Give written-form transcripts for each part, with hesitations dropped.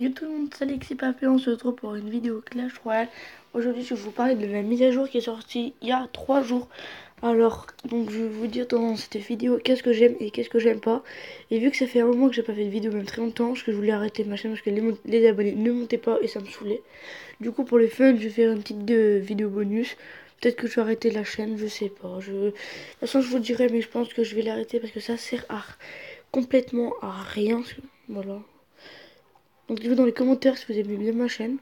Yo tout le monde, c'est Alexis Papé, on se retrouve pour une vidéo Clash Royale. Aujourd'hui je vais vous parler de la mise à jour qui est sortie il y a 3 jours. Alors, donc je vais vous dire dans cette vidéo qu'est-ce que j'aime et qu'est-ce que j'aime pas. Et vu que ça fait un moment que j'ai pas fait de vidéo, même très longtemps, parce que je voulais arrêter ma chaîne parce que les abonnés ne montaient pas et ça me saoulait. Du coup pour le fun, je vais faire une petite vidéo bonus. Peut-être que je vais arrêter la chaîne, je sais pas. De toute façon je vous dirai, mais je pense que je vais l'arrêter parce que ça sert à complètement à rien. Voilà. Donc dites-vous dans les commentaires si vous aimez bien ma chaîne.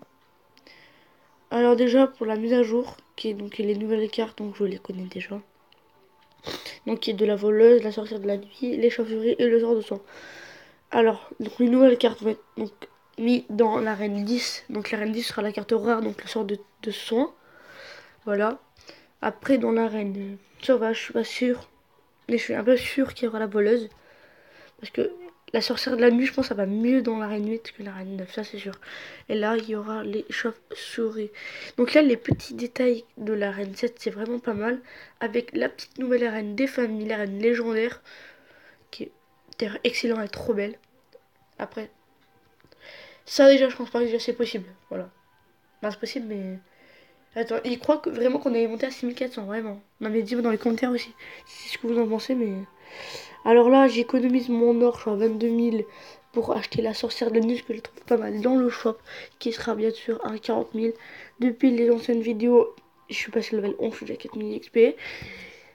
Alors déjà pour la mise à jour, qui est donc les nouvelles cartes, donc je les connais déjà. Donc qui est de la voleuse, la sorcière de la nuit, l'échauffourée et le sort de sang. Alors, donc les nouvelles cartes vont être donc mis dans l'arène 10. Donc l'arène 10 sera la carte rare, donc le sort de soin. Voilà. Après dans l'arène sauvage, je suis pas sûre. Mais je suis un peu sûre qu'il y aura la voleuse. Parce que la sorcière de la nuit, je pense, ça va mieux dans l'arène 8 que l'arène 9, ça c'est sûr. Et là, il y aura les chauves-souris. Donc là, les petits détails de l'arène 7, c'est vraiment pas mal. Avec la petite nouvelle arène des familles, l'arène légendaire, qui est d'ailleurs excellent et trop belle. Après, ça déjà, je pense pas que déjà c'est possible. Voilà. Ben, c'est possible, mais... Attends, il croit que, vraiment qu'on est monté à 6400, vraiment. Non mais dites-moi dans les commentaires aussi, c'est ce que vous en pensez, mais... Alors là, j'économise mon or, je suis à 22 000 pour acheter la sorcière de la nuit, que je trouve pas mal dans le shop, qui sera bien sûr à 40 000. Depuis les anciennes vidéos, je suis passé level 11, je suis déjà 4000 XP.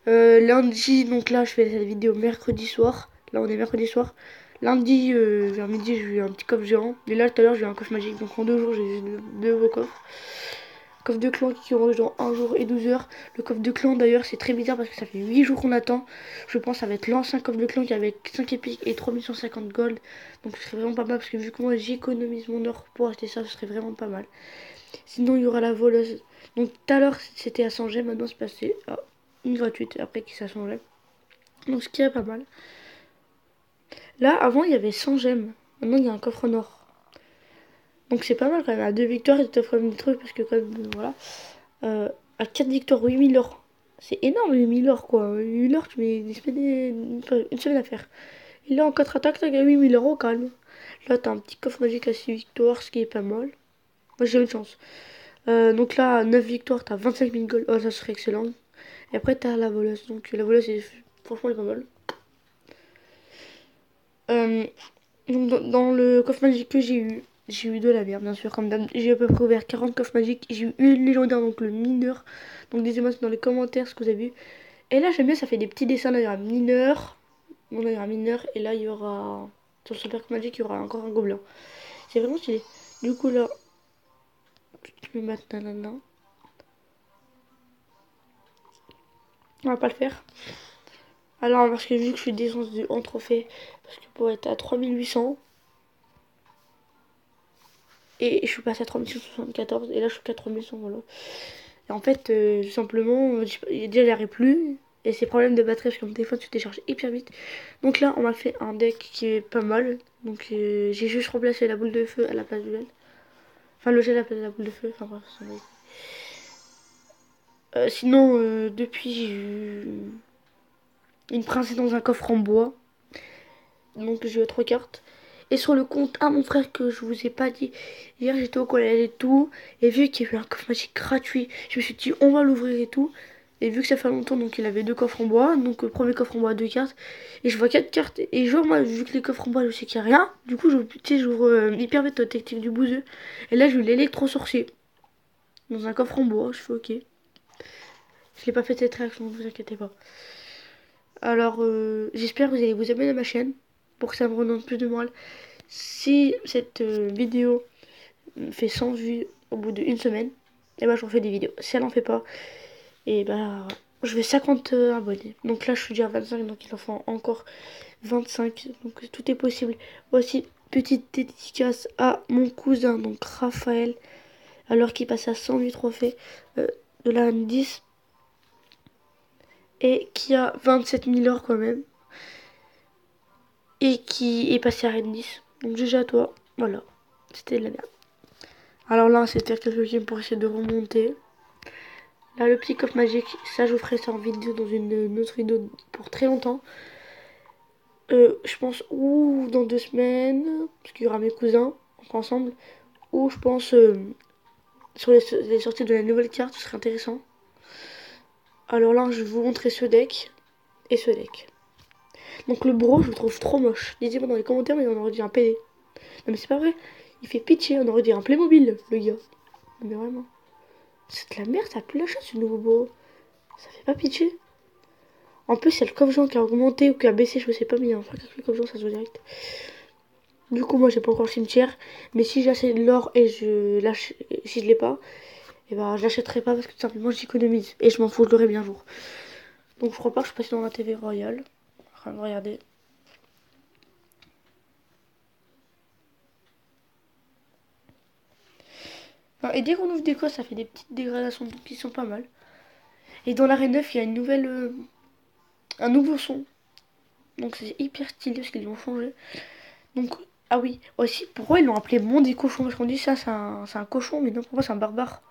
Lundi, donc là, je fais cette vidéo mercredi soir. Là, on est mercredi soir. Lundi, vers midi, j'ai eu un petit coffre géant. Et là, tout à l'heure, j'ai eu un coffre magique. Donc en 2 jours, j'ai eu deux beaux coffres. Coffre de clan qui range dans 1 jour et 12 heures. Le coffre de clan d'ailleurs c'est très bizarre parce que ça fait 8 jours qu'on attend. Je pense que ça va être l'ancien coffre de clan qui avait 5 épiques et 3150 gold. Donc ce serait vraiment pas mal parce que vu que moi j'économise mon or pour acheter ça, ce serait vraiment pas mal. Sinon il y aura la voleuse. Donc tout à l'heure c'était à 100 gemmes, maintenant c'est passé à une gratuite après qui ça changeait. Donc ce qui est pas mal. Là avant il y avait 100 gemmes. Maintenant il y a un coffre en or. Donc c'est pas mal quand même. À 2 victoires ils t'offrent des trucs parce que quand même voilà. À 4 victoires, 8000 or. C'est énorme, 8000 or quoi. 8000 or, tu mets une semaine à faire. Et là, en 4 attaques, t'as gagné 8000 euros au calme. Là, t'as un petit coffre magique à 6 victoires, ce qui est pas mal. Moi, j'ai eu une chance. Donc là, à 9 victoires, t'as 25 000 gold. Oh, ça serait excellent. Et après, t'as la voleuse. Donc la voleuse, franchement, elle est pas mal. Euh, donc, dans le coffre magique que j'ai eu de la merde, bien sûr. Comme d'hab, j'ai à peu près ouvert 40 coffres magiques. J'ai eu une légendaire, donc le mineur. Donc, dites-moi dans les commentaires ce que vous avez vu. Et là, j'aime bien, ça fait des petits dessins. Là, il y aura un mineur. Bon, là, il y aura un mineur. Et là, il y aura. Sur le super magique, il y aura encore un gobelin. C'est vraiment stylé. Du coup, là, je vais mettre nanana. On va pas le faire. Alors, parce que vu que je suis descendu en trophée, parce que pour être à 3800. Et je suis passé à 3174. Et là, je suis à 3100. Voilà. Et en fait, tout simplement, déjà, j'arrive plus. Et c'est problème de batterie parce que mon téléphone se décharge hyper vite. Donc là, on m'a fait un deck qui est pas mal. Donc j'ai juste remplacé la boule de feu à la place du gel. Enfin, le gel à la place de la boule de feu. Enfin bref, ça va. Sinon, depuis, j'ai eu une princesse dans un coffre en bois. Donc j'ai eu 3 cartes. Et sur le compte à mon frère que je vous ai pas dit, hier j'étais au collège et tout. Et vu qu'il y a eu un coffre magique gratuit, je me suis dit on va l'ouvrir et tout. Et vu que ça fait longtemps, donc il avait 2 coffres en bois. Donc le premier coffre en bois, 2 cartes. Et je vois 4 cartes. Et genre, moi, vu que les coffres en bois, je sais qu'il n'y a rien. Du coup, j'ouvre hyper vite au détective du bouseux. Et là, j'ai eu l'électro-sorcier. Dans un coffre en bois. Je fais ok. Je l'ai pas fait cette réaction, ne vous inquiétez pas. Alors, j'espère que vous allez vous abonner à ma chaîne. Pour que ça me redonne plus de morale. Si cette vidéo fait 100 vues au bout d'une semaine, et ben je refais des vidéos. Si elle en fait pas, et ben je vais 50 abonnés. Donc là je suis déjà à 25, donc il en faut encore 25. Donc tout est possible. Voici petite dédicace à mon cousin, donc Raphaël, alors qu'il passe à 108 trophées de la M10 et qui a 27 000 heures quand même. Et qui est passé à M10. Donc GG à toi. Voilà. C'était de la merde. Alors là, c'est faire quelques games pour essayer de remonter. Là, le petit coffre magique, ça, je vous ferai ça en vidéo dans une autre vidéo pour très longtemps. Je pense, ou dans 2 semaines, parce qu'il y aura mes cousins. donc ensemble. Ou je pense sur les sorties de la nouvelle carte, ce serait intéressant. Alors là, je vais vous montrer ce deck et ce deck. Donc le bro, je le trouve trop moche. Dites-moi dans les commentaires, mais on aurait dit un PD. Non mais c'est pas vrai. Il fait pitié, on aurait dit un Playmobil, le gars. Non mais vraiment. C'est de la merde, ça pue la chatte ce nouveau bro. Ça fait pas pitié. En plus, il y a le coffre qui a augmenté ou qui a baissé, je sais pas, mais il y a un truc avec le coffre ça se voit direct. Du coup, moi j'ai pas encore le cimetière. Mais si j'achète de l'or et je lâche, si je l'ai pas, et ben je l'achèterai pas parce que tout simplement j'économise. Et je m'en fous, je l'aurai bien un jour. Donc je crois pas que je suis passé dans la TV royale. Regardez. Et dès qu'on ouvre des coffres, ça fait des petites dégradations qui sont pas mal. Et dans l'arène 9, il y a une nouvelle, un nouveau son. Donc c'est hyper stylé parce qu'ils l'ont changé. Donc, ah oui, aussi, pourquoi ils l'ont appelé monde des cochons? Parce qu'on dit ça, c'est un cochon, mais non, pour moi, c'est un barbare.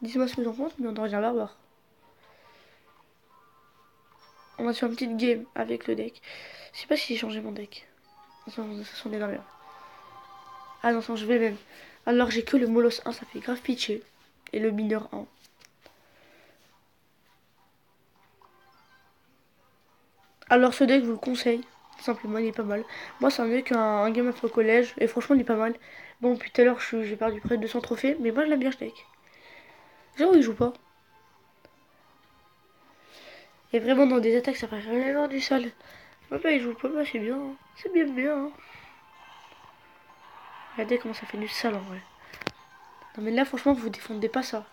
Dites-moi ce que vous en pensez, mais on dirait un barbare. On va sur une petite game avec le deck. Je sais pas si j'ai changé mon deck. Ça sont des merde. Ah non, je vais même. Alors j'ai que le Molos 1, ça fait grave pitché. Et le mineur 1. Alors ce deck, je vous le conseille. Simplement, il est pas mal. Moi, c'est un deck, un game up au collège. Et franchement, il est pas mal. Bon, depuis tout à l'heure, j'ai perdu près de 200 trophées. Mais moi, je l'aime bien ce deck. Genre, il joue pas. Et vraiment, dans des attaques, ça fait vraiment du sale. Papa, il joue pas, c'est bien. Hein. C'est bien bien. Hein. Regardez comment ça fait du sale en vrai. Non, mais là, franchement, vous défendez pas ça.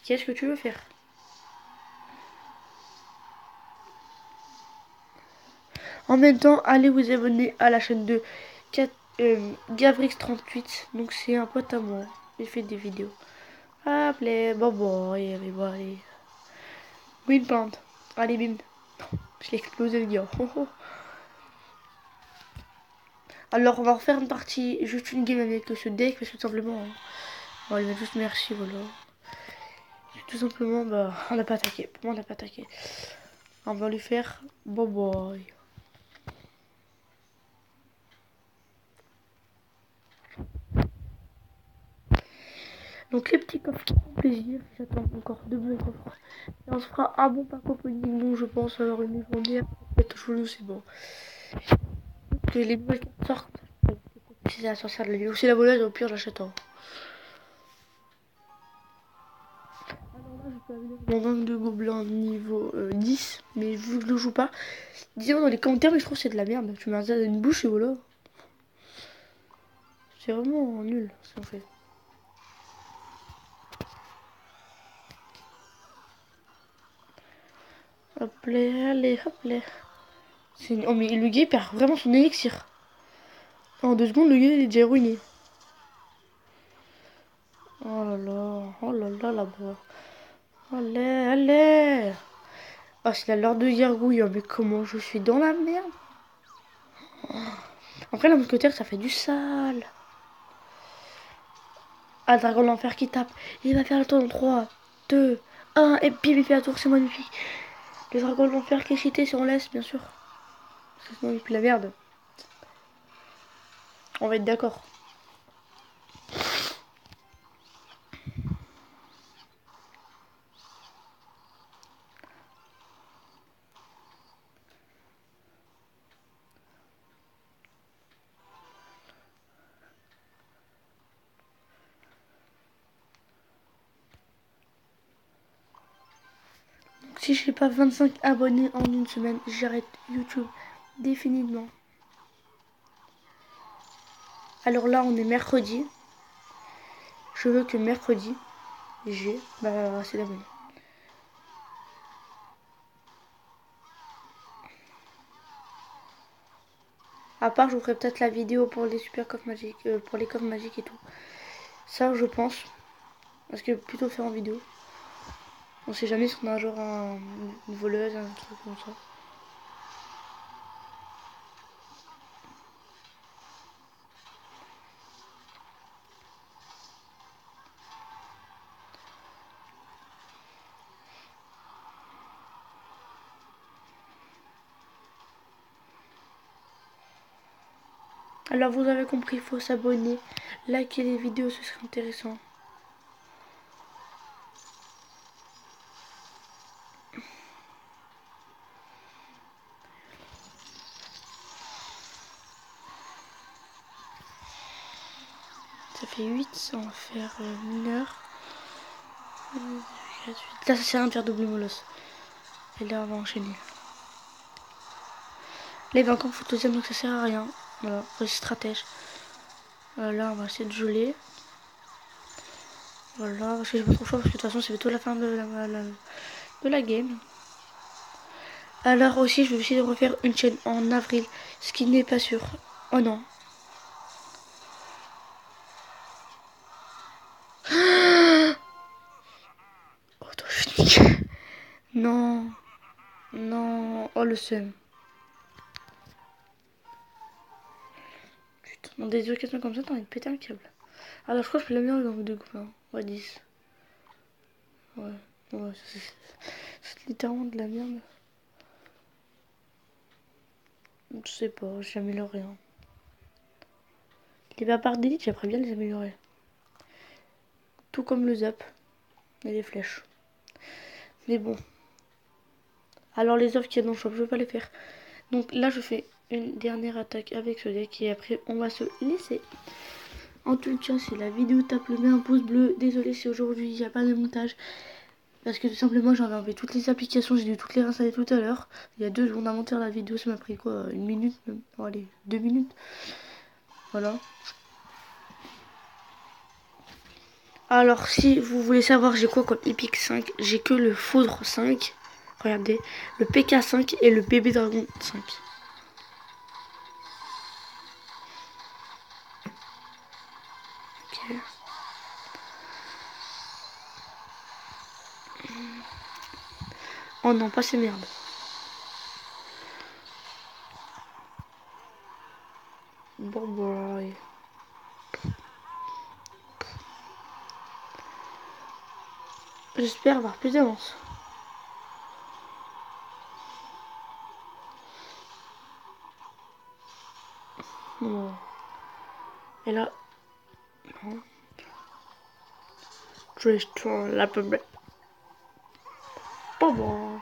Qu'est-ce que tu veux faire? En même temps, allez vous abonner à la chaîne de Gavrix38. Donc, c'est un pote à moi. Il fait des vidéos. Appelez, bon, bon, allez. Bim, plante. Allez, bim. Je l'ai explosé, le gars. Oh, oh. Alors, on va refaire une partie, juste une game avec ce deck, parce que tout simplement, hein, on va lui mettre juste merci, voilà. Tout simplement, bah, on n'a pas attaqué. Pour moi, on n'a pas attaqué. On va lui faire bon boy. Donc, les petits coffres qui font plaisir. J'attends encore deux bons coffres. Et on se fera un bon pack opening. Donc, je pense avoir une journée. Peut-être chelou, c'est bon. Que les nouvelles cartes sortent. Si c'est la sorcière de la vie. Ou c'est la voleuse, au pire, j'achète un. Alors là, je peux avoir mon gang de gobelins niveau 10. Mais vu que je le joue pas, dis-moi dans les commentaires, mais je trouve que c'est de la merde. Tu mets un Z dans une bouche et voilà. C'est vraiment nul ce qu'on fait. Hop là, allez, hop là. Oh mais le gars perd vraiment son élixir. En 2 secondes, le gars il est déjà ruiné. Oh là là, là-bas. Allez, allez. Ah, c'est la l'heure de gargouille, mais comment je suis dans la merde. Après, la mousquetaire, ça fait du sale. Ah, le dragon de l'enfer qui tape. Il va faire le tour en 3, 2, 1, et puis il fait la tour, c'est magnifique. Le dragon de l'enfer qui est cheaté si on laisse, bien sûr. Sinon, il pue la merde. On va être d'accord. Si je n'ai pas 25 abonnés en une semaine, j'arrête YouTube définitivement. Alors là, on est mercredi. Je veux que mercredi, j'ai assez d'abonnés. À part, je vous ferai peut-être la vidéo pour les super coffres magiques, pour les coffres magiques et tout. Ça, je pense. Parce que plutôt faire en vidéo. On sait jamais si on a genre une voleuse, un truc comme ça. Alors vous avez compris, il faut s'abonner, liker les vidéos, ce serait intéressant. Ça fait 8, ça va faire mineur. Là, ça sert à rien de faire double molosse. Et là, on va enchaîner. Là, il va encore faut deuxième, donc ça sert à rien. Voilà, c'est stratège. Là, on va essayer de geler. Voilà, parce que j'ai pas trop le choix, parce que de toute façon, c'est bientôt la fin de la game. Alors aussi, je vais essayer de refaire une chaîne en avril, ce qui n'est pas sûr. Oh non. Oh, toi, je nique. Non. Non. Oh, le seum. Putain, dans des occasions comme ça, t'as envie de péter un câble. Alors, je crois que je peux la mettre dans deux coups. Ouais, 10. Ouais. Ouais, c'est littéralement de la merde. Je sais pas, j'améliore rien. Les barres d'élite, j'aimerais bien les améliorer. Tout comme le zap et les flèches. Mais bon. Alors les offres qu'il y a dans le shop, je vais pas les faire. Donc là, je fais une dernière attaque avec ce deck et après, on va se laisser. En tout cas, si la vidéo t'a plu, mets un pouce bleu. Désolé si aujourd'hui, il n'y a pas de montage. Parce que tout simplement, j'avais enlevé toutes les applications. J'ai dû toutes les réinstaller tout à l'heure. Il y a 2 secondes à monter la vidéo. Ça m'a pris quoi, une minute même. Oh, allez, 2 minutes. Voilà. Alors, si vous voulez savoir j'ai quoi comme Epic 5, j'ai que le Foudre 5. Regardez, le PK5 et le Bébé Dragon 5. Ok. Oh non, pas ces merdes. Bon boy. J'espère avoir plus d'avance. Non. Et là, non. Tristan, la peuple. Bon boy.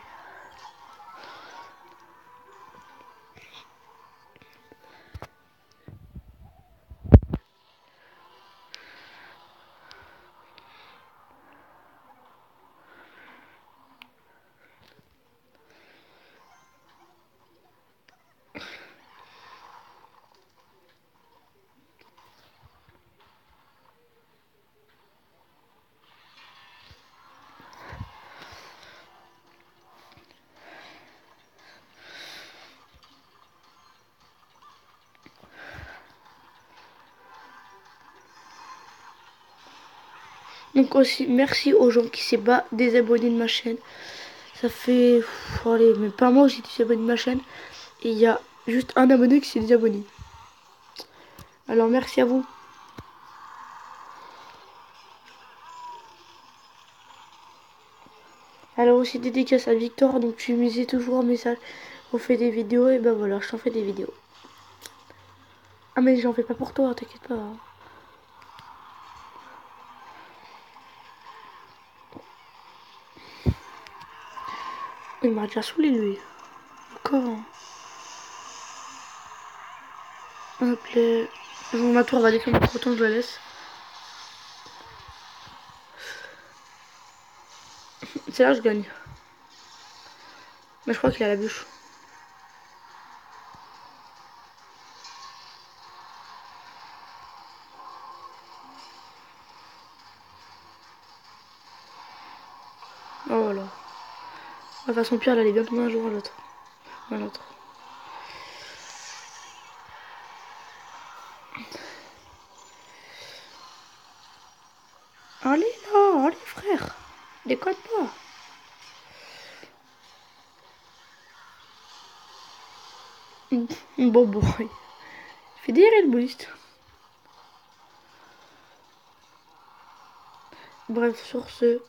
Donc aussi, merci aux gens qui s'est pas désabonnés de ma chaîne. Ça fait, allez, mais pas moi aussi qui s'est abonné de ma chaîne. Et il y a juste un abonné qui s'est désabonné. Alors merci à vous. Alors aussi dédicace à Victor, donc tu me disais toujours un message. On fait des vidéos et ben voilà, je t'en fais des vidéos. Ah mais j'en fais pas pour toi, t'inquiète pas. Hein. Il m'a déjà saoulé lui. Encore. Hop les... Bon, ma tour va descendre, autant je la laisse. C'est là que je gagne. Mais je crois qu'il a la bûche. Oh voilà. De toute façon, Pierre, elle est bien tombée un jour à l'autre. À l'autre. Allez là, allez frère. Déconne pas. Bon boy. Fais des le boost. Bref, sur ce,